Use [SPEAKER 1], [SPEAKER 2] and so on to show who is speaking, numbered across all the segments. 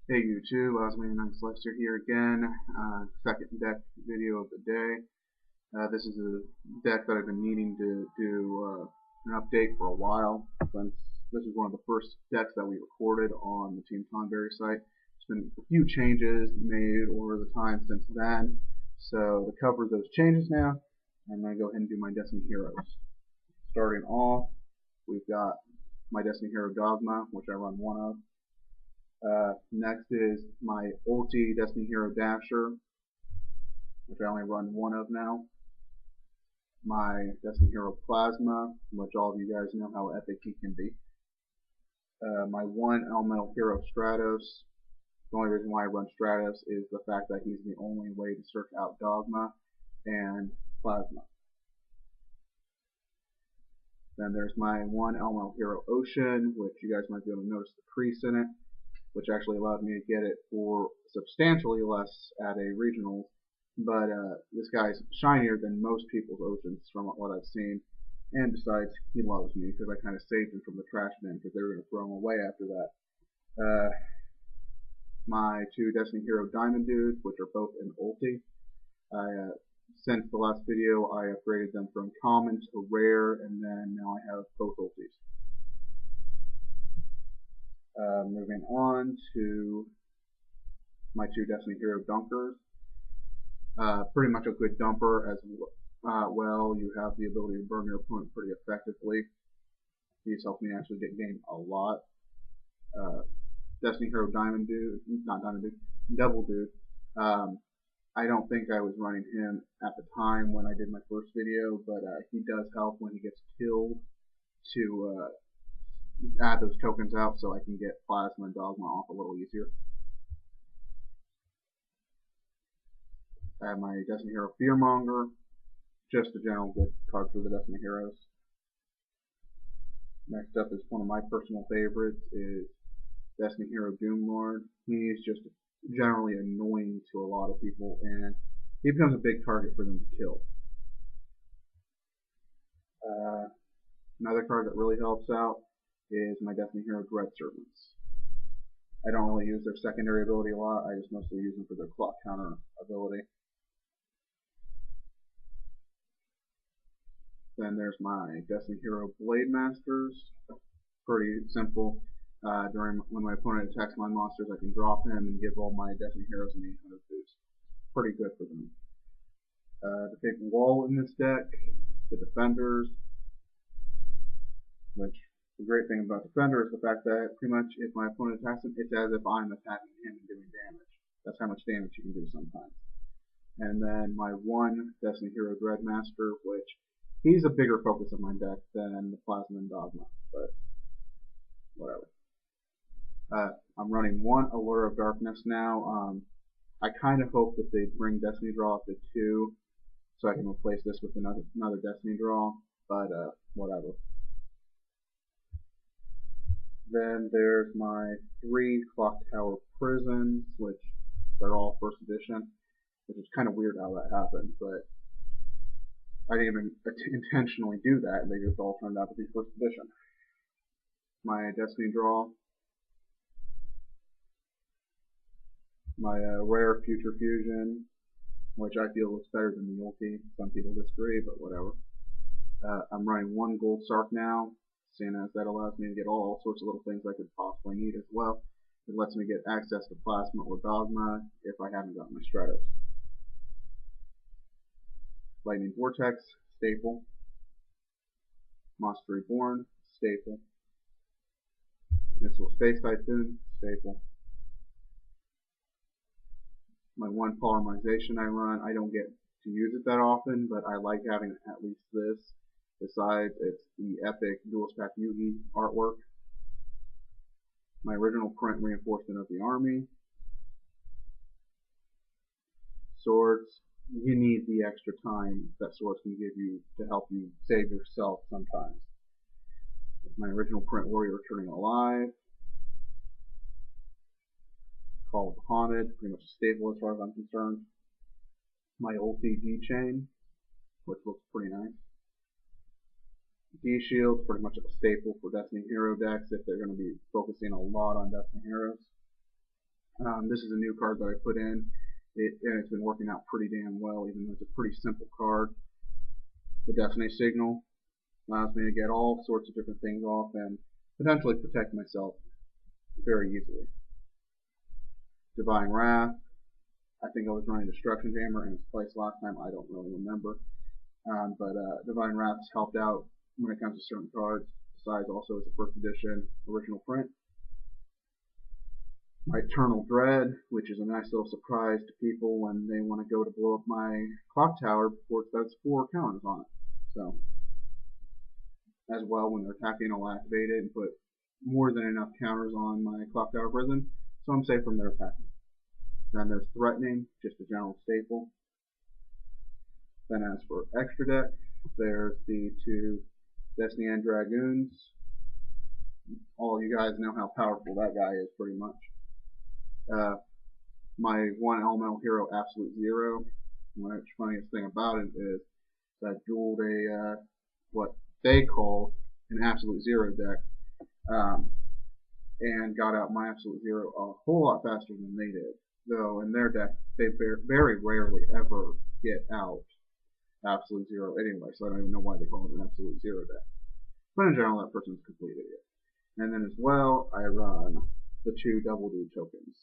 [SPEAKER 1] Hey YouTube, Osman9Selector here again. Second deck video of the day. This is a deck that I've been needing to do an update for a while, since this is one of the first decks that we recorded on the Team Tonberry site. There's been a few changes made over the time since then, so to cover those changes now, I'm going to go ahead and do my Destiny Heroes. Starting off, we've got my Destiny Hero Dogma, which I run one of. Next is my ulti Destiny Hero Dasher, which I only run one of now. My Destiny Hero Plasma, which all of you guys know how epic he can be. My one Elemental Hero Stratos. The only reason why I run Stratos is the fact that he's the only way to search out Dogma and Plasma. Then there's my one Elemental Hero Ocean, which you guys might be able to notice the crease in it, which actually allowed me to get it for substantially less at a regionals. But this guy's shinier than most people's oceans from what I've seen. And besides, he loves me because I kind of saved him from the trash bin because they were going to throw him away after that. My two Destiny Hero Diamond Dudes, which are both in ulti. Since the last video, I upgraded them from common to rare, and then now I have both ultis. Moving on to my two Destiny Hero Dunkers. Pretty much a good dumper as well. You have the ability to burn your opponent pretty effectively. These help me actually get game a lot. Destiny Hero Diamond Dude, not Diamond Dude, Devil Dude. I don't think I was running him at the time when I did my first video, but he does help when he gets killed to add those tokens out so I can get Plasma and Dogma off a little easier. I have my Destiny Hero Fearmonger, just a general good card for the Destiny Heroes. Next up is one of my personal favorites, is Destiny Hero Doomlord. He's just generally annoying to a lot of people, and he becomes a big target for them to kill. Another card that really helps out is my Destiny Hero Dread Servants. I don't really use their secondary ability a lot, I just mostly use them for their clock counter ability. Then there's my Destiny Hero Blade Masters. Pretty simple. When my opponent attacks my monsters, I can drop him and give all my Destiny Heroes an 800 boost. Pretty good for them. The big wall in this deck, the Defenders, which the great thing about Defender is the fact that pretty much if my opponent attacks him, it's as if I'm attacking him and doing damage. That's how much damage you can do sometimes. And then my one Destiny Hero Dreadmaster, which he's a bigger focus of my deck than the Plasma and Dogma, but whatever. I'm running one Allure of Darkness now. I kind of hope that they bring Destiny Draw up to 2, so I can replace this with another Destiny Draw, but whatever. Then there's my 3 Clock Tower Prisons, which they're all first edition, which is kind of weird how that happened, but I didn't even intentionally do that, and they just all turned out to be first edition. My Destiny Draw, my rare Future Fusion, which I feel looks better than the ulti. Some people disagree, but whatever. I'm running one Gold Sark now, seeing as that allows me to get all sorts of little things I could possibly need as well. It lets me get access to Plasma or Dogma if I haven't gotten my Stratos. Lightning Vortex, staple. Monster Reborn, staple. Missile Space Typhoon, staple. My one Polymerization I run, I don't get to use it that often, but I like having at least this. Besides, it's the epic Dual Stack Yugi artwork. My original print Reinforcement of the Army. Swords, you need the extra time that swords can give you to help you save yourself sometimes. My original print Warrior Returning Alive. Call of the Haunted, pretty much a staple as far as I'm concerned. My ulti D-Chain, which looks pretty nice. D-Shield, pretty much a staple for Destiny Hero decks if they're going to be focusing a lot on Destiny Heroes. This is a new card that I put in, and it's been working out pretty damn well, even though it's a pretty simple card. The Destiny Signal allows me to get all sorts of different things off and potentially protect myself very easily. Divine Wrath. I think I was running Destruction Jammer in its place last time. I don't really remember. But Divine Wrath has helped out when it comes to certain cards. Besides, also as a first edition original print. Eternal Dread, which is a nice little surprise to people when they want to go to blow up my clock tower before it does 4 counters on it. So, as well, when they're attacking, I'll activate it and put more than enough counters on my clock tower prison, so I'm safe from their attacking. Then there's Threatening, just a general staple. Then as for extra deck, there's the 2 Destiny End Dragoons. All you guys know how powerful that guy is, pretty much. My 1 elemental hero, Absolute Zero. The funniest thing about it is that I dueled a what they call an Absolute Zero deck, and got out my Absolute Zero a whole lot faster than they did. Though in their deck, they very rarely ever get out Absolute Zero anyway, so I don't even know why they call it an Absolute Zero deck. But in general, that person's a complete idiot. And then as well, I run the 2 Double Dude tokens.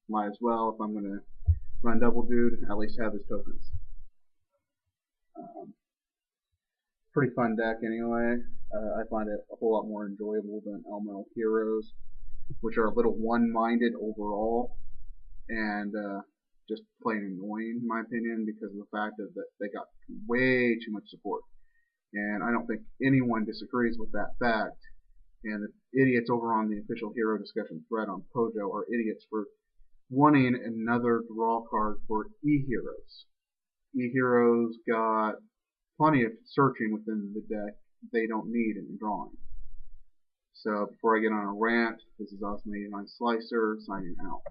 [SPEAKER 1] Might as well, if I'm going to run Double Dude, at least have his tokens. Pretty fun deck anyway. I find it a whole lot more enjoyable than Elemental Heroes, which are a little one-minded overall, and just plain annoying in my opinion because of the fact that they got way too much support. And I don't think anyone disagrees with that fact. And the idiots over on the official hero discussion thread on Pojo are idiots for wanting another draw card for E-Heroes. E-Heroes got plenty of searching within the deck they don't need in drawing. So before I get on a rant, this is Awesome 89 Slicer signing out.